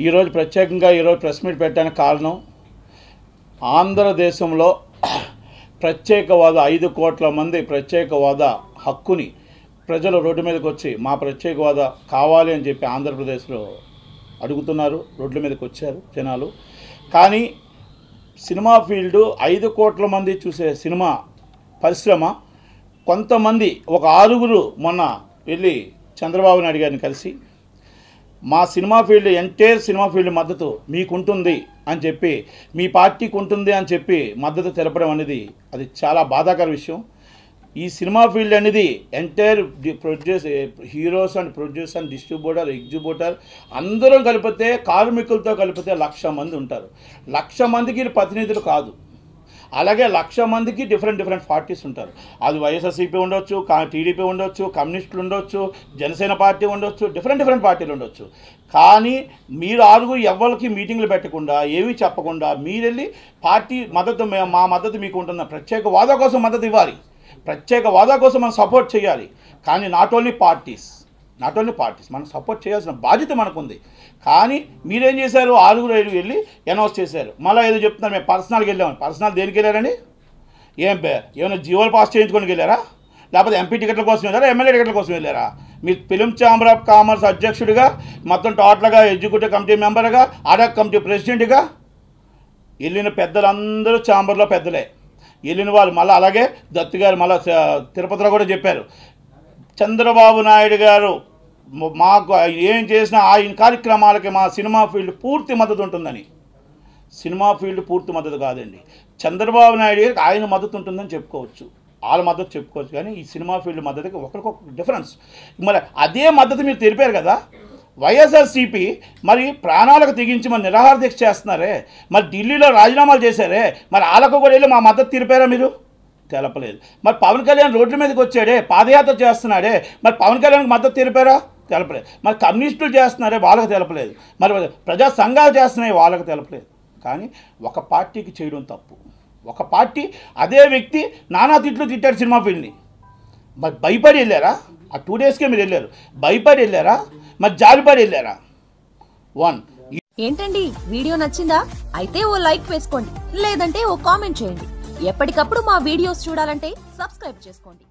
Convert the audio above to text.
ఈరోజు ప్రత్యేకంగా ఈరోజు ప్రెస్ మీట్ పెట్టడానికి కారణం ఆంధ్రదేశంలో ప్రత్యేకవాద 5 కోట్ల మంది ప్రత్యేకవాద హక్కుని ప్రజలు రోడ్డు మీదకి వచ్చి మా ప్రత్యేకవాద కావాలి అని చెప్పి ఆంధ్రప్రదేశ్లో అడుగుతున్నారు. రోడ్ల మీదకి వచ్చారు జనాలు. కానీ సినిమా ఫీల్డు 5 కోట్ల మంది చూసే సినిమా పరిశ్రమ కొంతమంది ఒక 6 మొన్న వెళ్ళి చంద్రబాబు నాయుడు గారిని కలిసి మా cinema field entire cinema field మద్దతు మీకుంటుంది అని చెప్పి మీ పార్టీకి ఉంటుంది అని చెప్పి మద్దతు తెలపడం అనేది అది చాలా బాధాకర విషయం. ఈ సినిమా ఫీల్డ్ అనేది entire heroes and producer and distributor exhibitor అందరం కలిపితే కార్మికులతో కలిపితే 1,00,000 మంది ఉంటారు. 1,00,000 మందికి ప్రతినిధులు కాదు. అలాగే 1,00,000 మందికి డిఫరెంట్ పార్టీస్ ఉంటారు. అది వైఎస్ఆర్సీపీ ఉండొచ్చు, టీడీపీ ఉండొచ్చు, కమ్యూనిస్టులు ఉండొచ్చు, జనసేన పార్టీ ఉండొచ్చు, డిఫరెంట్ పార్టీలు ఉండొచ్చు. కానీ మీరు 6 ఎవరికి మీటింగ్లు పెట్టకుండా ఏమీ చెప్పకుండా మీరెళ్ళి పార్టీ మద్దతు మా మద్దతు మీకు ఉంటుందా, ప్రత్యేక వాదా కోసం మద్దతు ఇవ్వాలి, ప్రత్యేక వాదా కోసం మనం సపోర్ట్ చేయాలి. కానీ నాట్ ఓన్లీ పార్టీస్ మనం సపోర్ట్ చేయాల్సిన బాధ్యత మనకుంది. కానీ మీరేం చేశారు, 6 వెళ్ళి అనౌన్స్ చేశారు. మళ్ళీ ఏదో చెప్తున్నారు మేము పర్సనల్కి వెళ్ళామని. పర్సనల్ దేనికి వెళ్ళారండి? ఏమైనా జీవోలు పాస్ చేయించుకొని వెళ్ళారా, లేకపోతే ఎంపీ టికెట్ల కోసం వెళ్ళారా, ఎమ్మెల్యే టికెట్ల కోసం వెళ్ళారా? మీరు ఫిలిం ఛాంబర్ ఆఫ్ కామర్స్ అధ్యక్షుడిగా, మొత్తం టోటల్గా ఎగ్జిక్యూటివ్ కమిటీ మెంబర్గా, ఆడాక్ కమిటీ ప్రెసిడెంట్గా వెళ్ళిన పెద్దలందరూ ఛాంబర్లో పెద్దలే. వెళ్ళిన వాళ్ళు మళ్ళీ అలాగే దత్తు గారు మళ్ళీ తిరుపతిలో కూడా చెప్పారు, చంద్రబాబు నాయుడు గారు మాకు ఏం చేసినా ఆయన కార్యక్రమాలకి మా సినిమా ఫీల్డ్ పూర్తి మద్దతు ఉంటుందని. సినిమా ఫీల్డ్ పూర్తి మద్దతు కాదండి, చంద్రబాబు నాయుడు గారికి ఆయన మద్దతు ఉంటుందని చెప్పుకోవచ్చు, వాళ్ళ మద్దతు చెప్పుకోవచ్చు. కానీ ఈ సినిమా ఫీల్డ్ మద్దతుకి ఒకరికొక డిఫరెన్స్. మరి అదే మద్దతు మీరు తెలిపారు కదా. వైఎస్ఆర్సీపీ మరి ప్రాణాలకు తెగించి మరి నిరాహార దీక్ష చేస్తున్నారే, మరి ఢిల్లీలో రాజీనామాలు చేశారే, మరి వాళ్ళకు కూడా వెళ్ళి మా మద్దతు తెలిపారా? మీరు తెలపలేదు. మరి పవన్ కళ్యాణ్ రోడ్ల మీదకి వచ్చాడే, పాదయాత్ర చేస్తున్నాడే, మరి పవన్ కళ్యాణ్కి మద్దతు తెలిపారా? తెలపలేదు. మరి కమ్యూనిస్టులు చేస్తున్నారే, వాళ్ళకి తెలపలేదు. మరి ప్రజా సంఘాలు చేస్తున్నాయి, వాళ్ళకి తెలపలేదు. కానీ ఒక పార్టీకి చేయడం తప్పు. ఒక పార్టీ అదే వ్యక్తి నానా తిట్లు తిట్టాడు సినిమా ఫీల్డ్ని. మరి భయపడి వెళ్ళారా? ఆ 2 డేస్కే మీరు వెళ్ళారు, భయపడి వెళ్ళారా? మరి జాలిపడి వెళ్ళారా? ఏంటండి వీడియో నచ్చిందా? అయితే ఓ లైక్ వేసుకోండి, లేదంటే ఓ కామెంట్ చేయండి. ఎప్పటికప్పుడు మా వీడియోస్ చూడాలంటే సబ్స్క్రైబ్ చేసుకోండి.